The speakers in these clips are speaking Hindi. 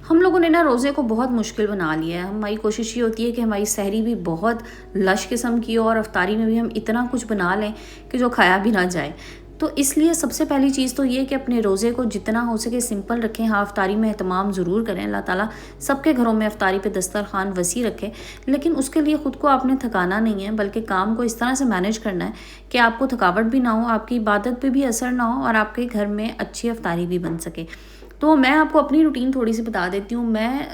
हम लोगों ने ना रोज़े को बहुत मुश्किल बना लिया है। हमारी कोशिश ये होती है कि हमारी सहरी भी बहुत लश किस्म की हो और अफ्तारी में भी हम इतना कुछ बना लें कि जो खाया भी ना जाए। तो इसलिए सबसे पहली चीज़ तो ये कि अपने रोज़े को जितना हो सके सिंपल रखें। हाँ, अफ्तारी में एहतमाम ज़रूर करें। अल्लाह ताला सबके घरों में अफ्तारी पे दस्तरखान वसी रखे, लेकिन उसके लिए ख़ुद को आपने थकाना नहीं है, बल्कि काम को इस तरह से मैनेज करना है कि आपको थकावट भी ना हो, आपकी इबादत पे भी असर ना हो और आपके घर में अच्छी अफ्तारी भी बन सके। तो मैं आपको अपनी रूटीन थोड़ी सी बता देती हूँ। मैं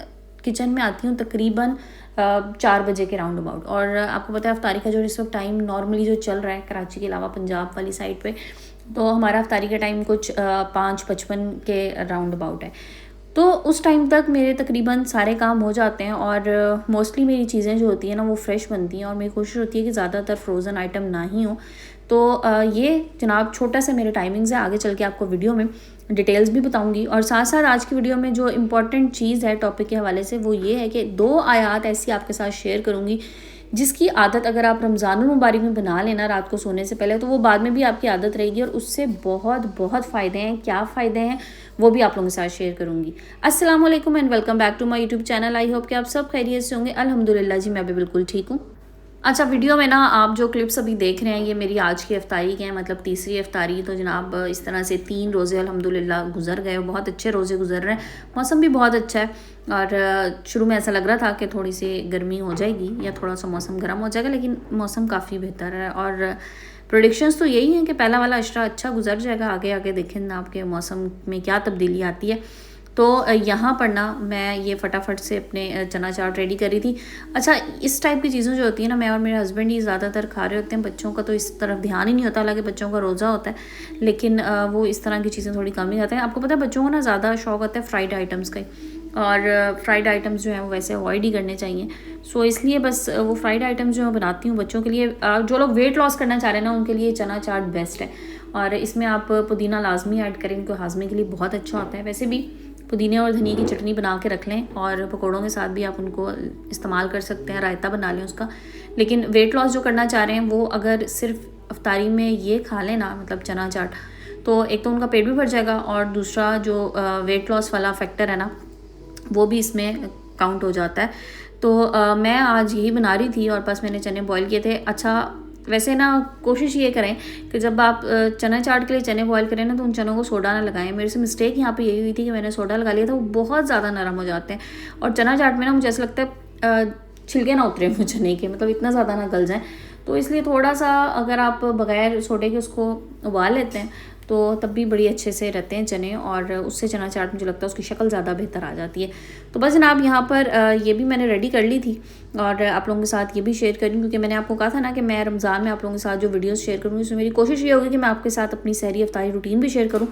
किचन में आती हूँ तकरीबन 4 बजे के राउंड अबाउट, और आपको पता है अफ्तारी का जो इस वक्त टाइम नॉर्मली जो चल रहा है कराची के अलावा पंजाब वाली साइड पे, तो हमारा अफ्तारी का टाइम कुछ 5:55 के राउंड अबाउट है। तो उस टाइम तक मेरे तकरीबन सारे काम हो जाते हैं और मोस्टली मेरी चीज़ें जो होती हैं ना वो फ्रेश बनती हैं और मेरी कोशिश होती है कि ज़्यादातर फ्रोज़न आइटम ना ही हो। तो ये जनाब छोटा सा मेरे टाइमिंग्स है। आगे चल के आपको वीडियो में डिटेल्स भी बताऊंगी, और साथ साथ आज की वीडियो में जो इम्पोर्टेंट चीज़ है टॉपिक के हवाले से वो ये है कि 2 आयात ऐसी आपके साथ शेयर करूंगी जिसकी आदत अगर आप रमज़ानुल मुबारक में बना लेना रात को सोने से पहले, तो वो बाद में भी आपकी आदत रहेगी और उससे बहुत बहुत फ़ायदे हैं। क्या फ़ायदे हैं वो भी आप लोगों के साथ शेयर करूंगी। अस्सलाम वालेकुम and welcome back to my YouTube channel. I hope कि आप सब खैरियत से होंगे। अल्हम्दुलिल्लाह जी, मैं भी बिल्कुल ठीक हूँ। अच्छा, वीडियो में ना आप जो क्लिप्स अभी देख रहे हैं ये मेरी आज की अफ्तारी के हैं, मतलब तीसरी अफ्तारी। तो जनाब इस तरह से 3 रोज़े अल्हम्दुलिल्लाह गुजर गए, बहुत अच्छे रोज़े गुजर रहे हैं। मौसम भी बहुत अच्छा है और शुरू में ऐसा लग रहा था कि थोड़ी सी गर्मी हो जाएगी या थोड़ा सा मौसम गर्म हो जाएगा, लेकिन मौसम काफ़ी बेहतर है और प्रेडिक्शंस तो यही हैं कि पहला वाला अशरा अच्छा गुजर जाएगा। आगे आगे देखें ना आपके मौसम में क्या तब्दीली आती है। तो यहाँ पर ना मैं ये फटाफट से अपने चना चाट रेडी करी थी। अच्छा, इस टाइप की चीज़ें जो होती है ना, मैं और मेरे हस्बैंड ही ज़्यादातर खा रहे होते हैं। बच्चों का तो इस तरफ ध्यान ही नहीं होता, हालांकि बच्चों का रोज़ा होता है, लेकिन वो इस तरह की चीज़ें थोड़ी कम ही खाते हैं। आपको पता है बच्चों को ना ज़्यादा शौक होता है फ्राइड आइटम्स का, और फ्राइड आइटम्स जो हैं वो वैसे अवॉइड ही करने चाहिए। सो इसलिए बस वो फ्राइड आइटम्स जो मैं बनाती हूँ बच्चों के लिए, जो लोग वेट लॉस करना चाह रहे हैं ना उनके लिए चना चाट बेस्ट है। और इसमें आप पुदीना लाजमी ऐड करें, इनको हाजमे के लिए बहुत अच्छा होता है। वैसे भी पुदीने और धनिया की चटनी बना के रख लें और पकौड़ों के साथ भी आप उनको इस्तेमाल कर सकते हैं, रायता बना लें उसका। लेकिन वेट लॉस जो करना चाह रहे हैं वो अगर सिर्फ अफ्तारी में ये खा लें ना, मतलब चना चाट, तो एक तो उनका पेट भी भर जाएगा और दूसरा जो वेट लॉस वाला फैक्टर है ना वो भी इसमें काउंट हो जाता है। तो मैं आज यही बना रही थी और बस मैंने चने बॉईल किए थे। अच्छा, वैसे ना कोशिश ये करें कि जब आप चना चाट के लिए चने बॉईल करें ना तो उन चनों को सोडा ना लगाएं। मेरे से मिस्टेक यहाँ पे यही हुई थी कि मैंने सोडा लगा लिया था, वो बहुत ज़्यादा नरम हो जाते हैं। और चना चाट में ना मुझे ऐसा लगता है छिलके ना उतरे मुझे चने के, मतलब इतना ज़्यादा ना गल जाए। तो इसलिए थोड़ा सा अगर आप बगैर सोडे के उसको उबाल लेते हैं तो तब भी बड़ी अच्छे से रहते हैं चने, और उससे चना चाट मुझे लगता है उसकी शक्ल ज़्यादा बेहतर आ जाती है। तो बस जनाब यहाँ पर ये भी मैंने रेडी कर ली थी और आप लोगों के साथ ये भी शेयर करूँ, क्योंकि मैंने आपको कहा था ना कि मैं रमज़ान में आप लोगों के साथ जो वीडियोस शेयर करूँगी उसमें मेरी कोशिश ये होगी कि मैं आपके साथ अपनी सहरी अफ्तारी रूटीन भी शेयर करूँ,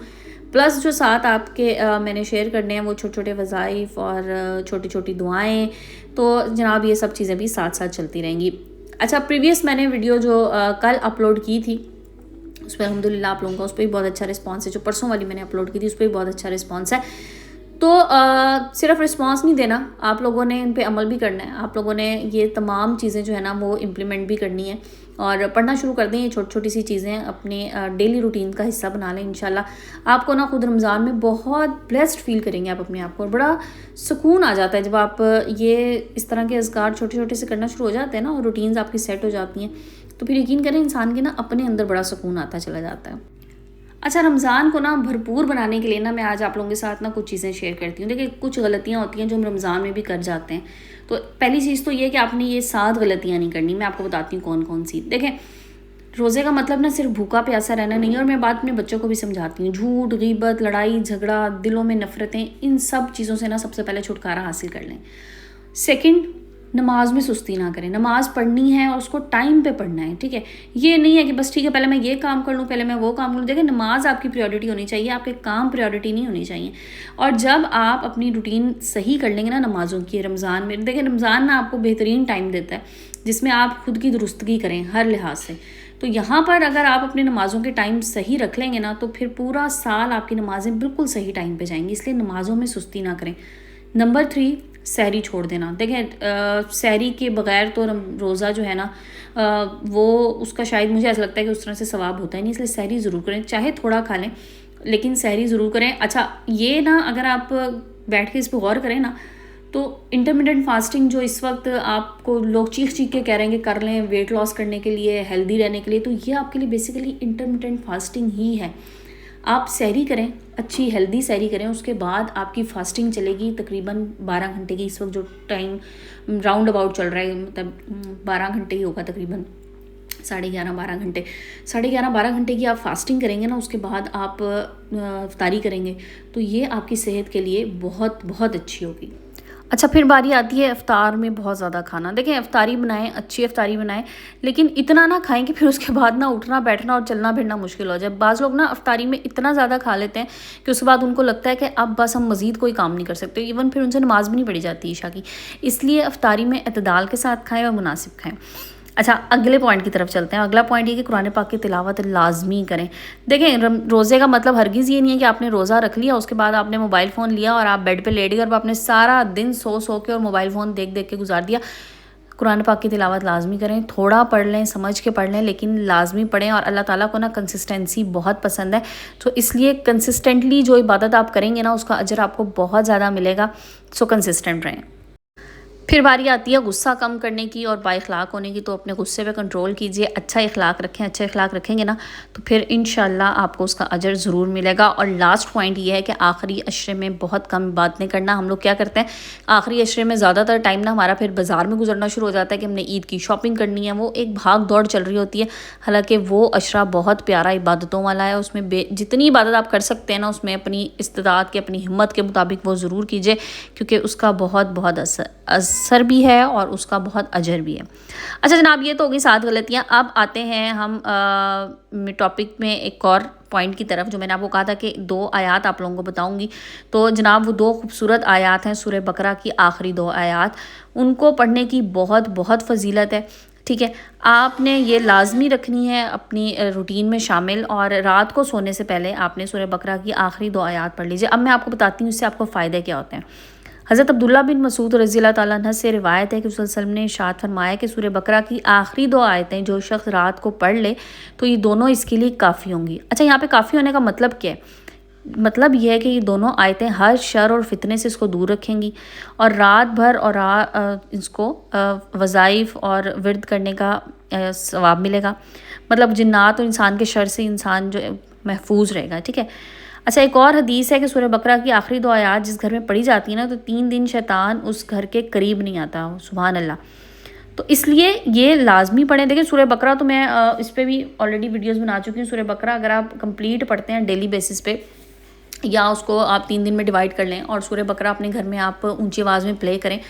प्लस जो साथ आपके मैंने शेयर करने हैं वो छोटे छोटे वज़ाइफ और छोटी छोटी दुआएँ। तो जनाब ये सब चीज़ें भी साथ साथ चलती रहेंगी। अच्छा, प्रीवियस मैंने वीडियो जो कल अपलोड की थी उस पर अल्हम्दुलिल्लाह आप लोगों का उस पर भी बहुत अच्छा रिस्पांस है। जो परसों वाली मैंने अपलोड की थी उस पर भी बहुत अच्छा रिस्पांस है। तो सिर्फ रिस्पांस नहीं देना, आप लोगों ने इन पे अमल भी करना है। आप लोगों ने ये तमाम चीज़ें जो है ना वो इम्प्लीमेंट भी करनी है और पढ़ना शुरू कर दें। ये छोटी छोटी सी चीज़ें अपने डेली रूटीन का हिस्सा बना लें। इंशाल्लाह आपको ना खुद रमज़ान में बहुत ब्लेस्ड फील करेंगे आप अपने आप को, और बड़ा सुकून आ जाता है जब आप ये इस तरह के अज़कार छोटे छोटे से करना शुरू हो जाते हैं ना और रूटीन्स आपकी सेट हो जाती हैं, तो फिर यकीन करें इंसान के ना अपने अंदर बड़ा सुकून आता चला जाता है। अच्छा, रमज़ान को ना भरपूर बनाने के लिए ना मैं आज आप लोगों के साथ ना कुछ चीज़ें शेयर करती हूँ। देखिए, कुछ गलतियाँ होती हैं जो हम रमज़ान में भी कर जाते हैं। तो पहली चीज़ तो ये कि आपने ये 7 गलतियाँ नहीं करनी। मैं आपको बताती हूँ कौन कौन सी। देखें, रोज़े का मतलब ना सिर्फ भूखा प्यासा रहना नहीं है, और मैं बात अपने बच्चों को भी समझाती हूँ। झूठ, गीबत, लड़ाई झगड़ा, दिलों में नफरतें, इन सब चीज़ों से ना सबसे पहले छुटकारा हासिल कर लें। सेकंड, नमाज में सुस्ती ना करें। नमाज पढ़नी है और उसको टाइम पे पढ़ना है, ठीक है। ये नहीं है कि बस ठीक है पहले मैं ये काम कर लूँ, पहले मैं वो काम कर लूँ। देखिए, नमाज आपकी प्रायोरिटी होनी चाहिए, आपके काम प्रायोरिटी नहीं होनी चाहिए। और जब आप अपनी रूटीन सही कर लेंगे ना नमाज़ों की रमज़ान में, देखिए रमज़ान ना आपको बेहतरीन टाइम देता है जिसमें आप खुद की दुरुस्तगी करें हर लिहाज से। तो यहाँ पर अगर आप अपनी नमाज़ों के टाइम सही रख लेंगे ना तो फिर पूरा साल आपकी नमाज़ें बिल्कुल सही टाइम पे जाएंगी, इसलिए नमाज़ों में सुस्ती ना करें। नंबर 3, सहरी छोड़ देना। देखें, सहरी के बगैर तो रोज़ा जो है ना वो उसका शायद मुझे ऐसा लगता है कि उस तरह से सवाब होता ही नहीं, इसलिए सहरी ज़रूर करें, चाहे थोड़ा खा लें लेकिन सहरी ज़रूर करें। अच्छा, ये ना अगर आप बैठ के इस पर गौर करें ना, तो इंटरमिटेंट फास्टिंग जो इस वक्त आपको लोग चीख चीख के कह रहे हैं कि कर लें वेट लॉस करने के लिए, हेल्दी रहने के लिए, तो ये आपके लिए बेसिकली इंटरमिटेंट फास्टिंग ही है। आप सहरी करें, अच्छी हेल्दी सहरी करें, उसके बाद आपकी फास्टिंग चलेगी तकरीबन 12 घंटे की। इस वक्त जो टाइम राउंड अबाउट चल रहा है, मतलब 12 घंटे ही होगा तकरीबन, 11:30-12 घंटे, 11:30-12 घंटे की आप फास्टिंग करेंगे ना, उसके बाद आप इफ्तारी करेंगे, तो ये आपकी सेहत के लिए बहुत बहुत अच्छी होगी। अच्छा, फिर बारी आती है इफ्तार में बहुत ज़्यादा खाना। देखें, इफ्तारी बनाएं, अच्छी इफ्तारी बनाएं, लेकिन इतना ना खाएं कि फिर उसके बाद ना उठना बैठना और चलना फिरना मुश्किल हो जाए। बाज़ लोग ना इफ्तारी में इतना ज़्यादा खा लेते हैं कि उसके बाद उनको लगता है कि अब बस हम मज़ीद कोई काम नहीं कर सकते, इवन फिर उनसे नमाज भी नहीं पढ़ी जाती ईशा की। इसलिए इफ्तारी में इतदाल के साथ खाएँ और मुनासिब खाएँ। अच्छा, अगले पॉइंट की तरफ चलते हैं। अगला पॉइंट ये कि कुरान पाक की तिलावत लाजमी करें। देखें, रोज़े का मतलब हरगिज़ ये नहीं है कि आपने रोज़ा रख लिया, उसके बाद आपने मोबाइल फ़ोन लिया और आप बेड पे लेट गए और आपने सारा दिन सो के और मोबाइल फ़ोन देख देख के गुजार दिया। कुरान पाक की तिलावत लाजमी करें, थोड़ा पढ़ लें, समझ के पढ़ लें, लेकिन लाजमी पढ़ें। और अल्लाह ताला को ना कंसिस्टेंसी बहुत पसंद है, तो इसलिए कंसिस्टेंटली जो इबादत आप करेंगे ना, उसका अजर आपको बहुत ज़्यादा मिलेगा। सो कंसिस्टेंट रहें। फिर बारी आती है गुस्सा कम करने की और बाइखलाक होने की, तो अपने गुस्से पे कंट्रोल कीजिए, अच्छा इखलाक रखें। अच्छा इखलाक रखेंगे ना, तो फिर इंशाल्लाह आपको उसका अजर ज़रूर मिलेगा। और लास्ट पॉइंट ये है कि आखिरी अशरे में बहुत कम बातें करना। हम लोग क्या करते हैं, आखिरी अशरे में ज़्यादातर टाइम ना हमारा फिर बाज़ार में गुजरना शुरू हो जाता है कि हमने ईद की शॉपिंग करनी है, वो एक भाग दौड़ चल रही होती है। हालाँकि वो अशरा बहुत प्यारा इबादतों वाला है, उसमें जितनी इबादत आप कर सकते हैं ना, उसमें अपनी इस्तिताअत की, अपनी हिम्मत के मुताबिक वो ज़रूर कीजिए, क्योंकि उसका बहुत बहुत असर भी है और उसका बहुत अजर भी है। अच्छा जनाब, ये तो होगी 7 गलतियाँ। अब आते हैं हम टॉपिक में एक और पॉइंट की तरफ, जो मैंने आपको कहा था कि 2 आयात आप लोगों को बताऊंगी। तो जनाब, वो 2 खूबसूरत आयात हैं सूरह बकरा की आखिरी 2 आयात, उनको पढ़ने की बहुत बहुत फजीलत है। ठीक है, आपने ये लाजमी रखनी है अपनी रूटीन में शामिल, और रात को सोने से पहले आपने सूरह बकरा की आखिरी 2 आयात पढ़ लीजिए। अब मैं आपको बताती हूँ इससे आपको फ़ायदे क्या होते हैं। हज़रत अब्दुल्ला बिन मसूद रज़ियल्लाहु ताला अन्हु से रिवायत है कि रसूल सल्लल्लाहु अलैहि वसल्लम ने इरशाद फरमाया कि सूरह बकरा की आखिरी 2 आयतें जो शख्स रात को पढ़ ले, तो ये दोनों इसके लिए काफ़ी होंगी। अच्छा, यहाँ पे काफ़ी होने का मतलब क्या है? मतलब यह है कि ये दोनों आयतें हर शर और फितने से इसको दूर रखेंगी, और रात भर और इसको वज़ाइफ और विर्द करने का सवाब मिलेगा। मतलब जिन्नात और इंसान के शर से इंसान जो महफूज रहेगा। ठीक है। अच्छा, एक और हदीस है कि सूरह बकरा की आखिरी 2 आयात जिस घर में पढ़ी जाती है ना, तो 3 दिन शैतान उस घर के करीब नहीं आता। सुभान अल्लाह। तो इसलिए ये लाजमी पढ़ें। देखिए, सूरह बकरा तो मैं इस पर भी ऑलरेडी वीडियोस बना चुकी हूँ। सूरह बकरा अगर आप कंप्लीट पढ़ते हैं डेली बेसिस पे, या उसको आप 3 दिन में डिवाइड कर लें और सूरह बकरा अपने घर में आप ऊंची आवाज़ में प्ले करें,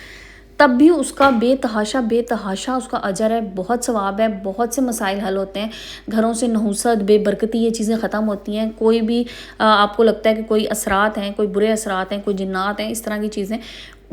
तब भी उसका बेतहाशा उसका अजर है, बहुत सवाब है, बहुत से मसाइल हल होते हैं। घरों से नहुसत, बेबरकती, ये चीज़ें ख़त्म होती हैं। कोई भी आपको लगता है कि कोई असरात हैं, कोई बुरे असरात हैं, कोई जिन्नात हैं, इस तरह की चीज़ें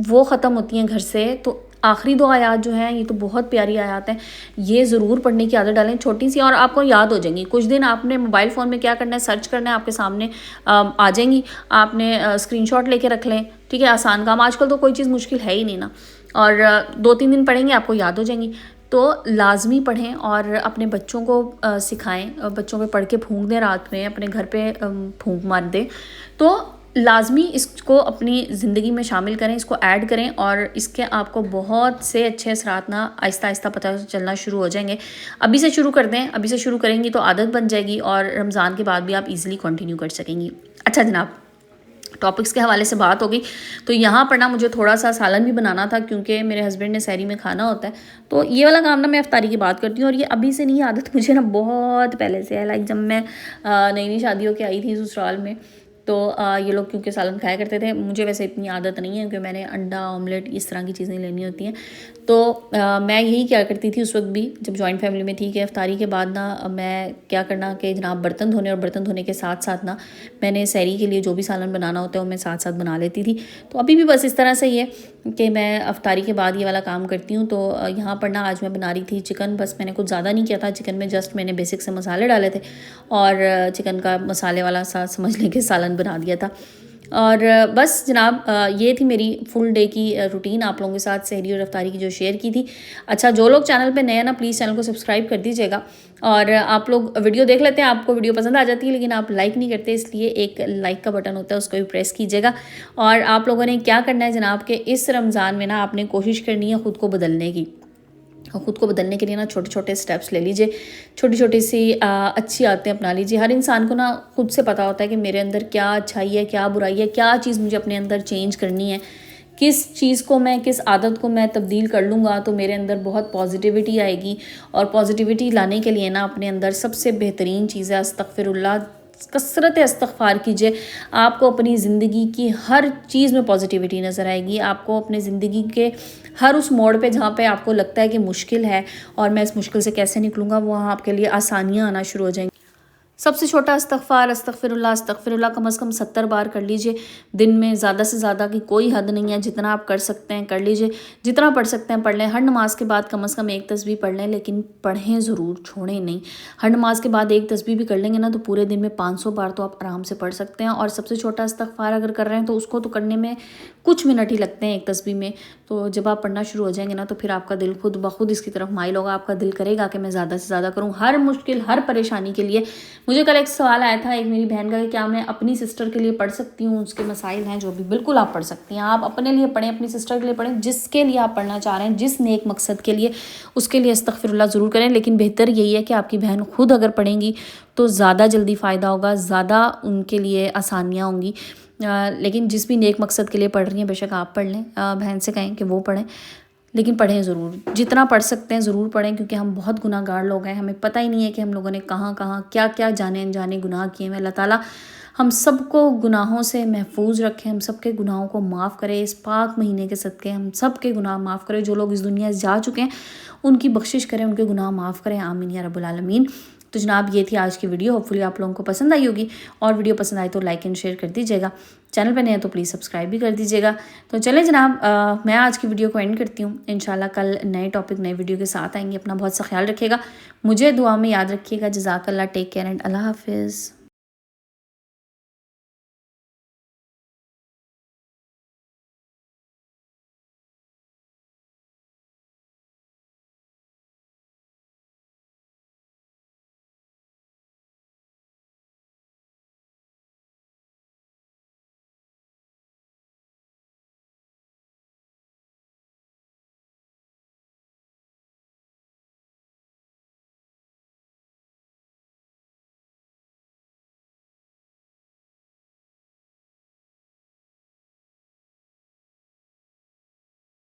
वो ख़त्म होती हैं घर से। तो आखिरी 2 आयात जो हैं, ये तो बहुत प्यारी आयात हैं, ये ज़रूर पढ़ने की आदत डालें, छोटी सी, और आपको याद हो जाएंगी। कुछ दिन आपने मोबाइल फ़ोन में क्या करना है, सर्च करना है, आपके सामने आ जाएंगी। आपने स्क्रीनशॉट लेके रख लें। ठीक है, आसान काम, आजकल तो कोई चीज़ मुश्किल है ही नहीं ना। और 2-3 दिन पढ़ेंगे, आपको याद हो जाएंगी। तो लाजमी पढ़ें और अपने बच्चों को सिखाएं। बच्चों पे पढ़ के फूंक दें, रात में अपने घर पे फूंक मार दें। तो लाजमी इसको अपनी ज़िंदगी में शामिल करें, इसको ऐड करें, और इसके आपको बहुत से अच्छे असरात ना आहिस्ता आहिस्ता पता चलना शुरू हो जाएंगे। अभी से शुरू कर दें, अभी से शुरू करेंगी तो आदत बन जाएगी, और रमज़ान के बाद भी आप इजीली कंटिन्यू कर सकेंगी। अच्छा जनाब, टॉपिक्स के हवाले से बात हो गई, तो यहाँ पर ना मुझे थोड़ा सा सालन भी बनाना था, क्योंकि मेरे हस्बैंड ने सहरी में खाना होता है। तो ये वाला काम ना मैं इफ्तारी की बात करती हूँ, और ये अभी से नहीं, आदत मुझे ना बहुत पहले से है। लाइक जब मैं नई नई शादी होकर आई थी ससुराल में, तो ये लोग क्योंकि सालन खाया करते थे। मुझे वैसे इतनी आदत नहीं है, क्योंकि मैंने अंडा ऑमलेट इस तरह की चीज़ें लेनी होती हैं। तो मैं यही क्या करती थी उस वक्त भी, जब जॉइंट फैमिली में थी, कि इफ्तारी के बाद ना मैं क्या करना कि जनाब बर्तन धोने, और बर्तन धोने के साथ साथ ना मैंने सहरी के लिए जो भी सालन बनाना होता है वो मैं साथ साथ बना लेती थी। तो अभी भी बस इस तरह से ही है कि मैं इफ्तारी के बाद ये वाला काम करती हूँ। तो यहाँ पर ना आज मैं बना रही थी चिकन। बस मैंने कुछ ज़्यादा नहीं किया था चिकन में, जस्ट मैंने बेसिक से मसाले डाले थे और चिकन का मसाले वाला सा समझ लें कि सालन बना दिया था। और बस जनाब ये थी मेरी फुल डे की रूटीन आप लोगों के साथ सहरी और अफ्तारी की जो शेयर की थी। अच्छा, जो लोग चैनल पे नए हैं ना, प्लीज़ चैनल को सब्सक्राइब कर दीजिएगा। और आप लोग वीडियो देख लेते हैं, आपको वीडियो पसंद आ जाती है लेकिन आप लाइक नहीं करते, इसलिए एक लाइक का बटन होता है, उसको भी प्रेस कीजिएगा। और आप लोगों ने क्या करना है जनाब कि इस रमज़ान में ना आपने कोशिश करनी है ख़ुद को बदलने की। और ख़ुद को बदलने के लिए ना छोटे छोटे स्टेप्स ले लीजिए, छोटी छोटी सी अच्छी आदतें अपना लीजिए। हर इंसान को ना खुद से पता होता है कि मेरे अंदर क्या अच्छाई है, क्या बुराई है, क्या चीज़ मुझे अपने अंदर चेंज करनी है, किस चीज़ को मैं, किस आदत को मैं तब्दील कर लूँगा तो मेरे अंदर बहुत पॉजिटिविटी आएगी। और पॉजिटिविटी लाने के लिए ना अपने अंदर सबसे बेहतरीन चीज़ है अस्तगफिरुल्लाह, कसरत इस्तग़फ़ार कीजिए। आपको अपनी ज़िंदगी की हर चीज़ में पॉजिटिविटी नज़र आएगी। आपको अपने ज़िंदगी के हर उस मोड़ पे जहाँ पे आपको लगता है कि मुश्किल है और मैं इस मुश्किल से कैसे निकलूँगा, वहाँ आपके लिए आसानियाँ आना शुरू हो जाएंगी। सबसे छोटा इस्तग़फ़ार अस्तग़फ़िरुल्लाह अस्तग़फ़िरुल्लाह कम से कम 70 बार कर लीजिए दिन में। ज़्यादा से ज़्यादा की कोई हद नहीं है, जितना आप कर सकते हैं कर लीजिए, जितना पढ़ सकते हैं पढ़ लें। हर नमाज के बाद कम से कम एक तस्बीह पढ़ लें, लेकिन पढ़ें ज़रूर, छोड़ें नहीं। हर नमाज के बाद एक तस्बीह भी कर लेंगे ना तो पूरे दिन में 500 बार तो आप आराम से पढ़ सकते हैं। और सबसे छोटा इस्तग़फ़ार अगर कर रहे हैं तो उसको तो करने में कुछ मिनट ही लगते हैं एक तस्बीह में। तो जब आप पढ़ना शुरू हो जाएंगे ना तो फिर आपका दिल खुद ब खुद इसकी तरफ माइल होगा। आपका दिल करेगा कि मैं ज़्यादा से ज़्यादा करूँ हर मुश्किल, हर परेशानी के लिए। मुझे कल एक सवाल आया था एक मेरी बहन का कि क्या मैं अपनी सिस्टर के लिए पढ़ सकती हूँ, उसके मसाइल हैं जो भी। बिल्कुल आप पढ़ सकती हैं, आप अपने लिए पढ़ें, अपनी सिस्टर के लिए पढ़ें, जिसके लिए आप पढ़ना चाह रहे हैं, जिस नेक मकसद के लिए, उसके लिए अस्तग़फ़िरुल्लाह ज़रूर करें। लेकिन बेहतर यही है कि आपकी बहन खुद अगर पढ़ेंगी तो ज़्यादा जल्दी फ़ायदा होगा, ज़्यादा उनके लिए आसानियाँ होंगी। लेकिन जिस भी नेक मकसद के लिए पढ़ रही हैं बेशक आप पढ़ लें, बहन से कहें कि वो पढ़ें, लेकिन पढ़ें ज़रूर, जितना पढ़ सकते हैं ज़रूर पढ़ें। क्योंकि हम बहुत गुनाहगार लोग हैं, हमें पता ही नहीं है कि हम लोगों ने कहाँ कहाँ क्या क्या जाने अनजाने गुनाह किए हैं। अल्लाह ताला हम सबको गुनाहों से महफूज रखें, हम सब के गुनाहों को माफ़ करें। इस पाक महीने के सदक़े हम सब के गुनाह माफ़ करें। जो लोग इस दुनिया से जा चुके हैं उनकी बख्शिश करें, उनके गुनाह माफ़ करें, आमीन या रब्बुल आलमीन। तो जनाब ये थी आज की वीडियो, होपफुली आप लोगों को पसंद आई होगी। और वीडियो पसंद आए तो लाइक एंड शेयर कर दीजिएगा, चैनल पे नए हैं तो प्लीज़ सब्सक्राइब भी कर दीजिएगा। तो चलें जनाब, मैं आज की वीडियो को एंड करती हूँ। इंशाल्लाह कल नए टॉपिक, नए वीडियो के साथ आएंगे। अपना बहुत सा ख्याल रखिएगा, मुझे दुआ में याद रखिएगा। जज़ाकल्लाह, टेक केयर एंड अल्लाह हाफिज़।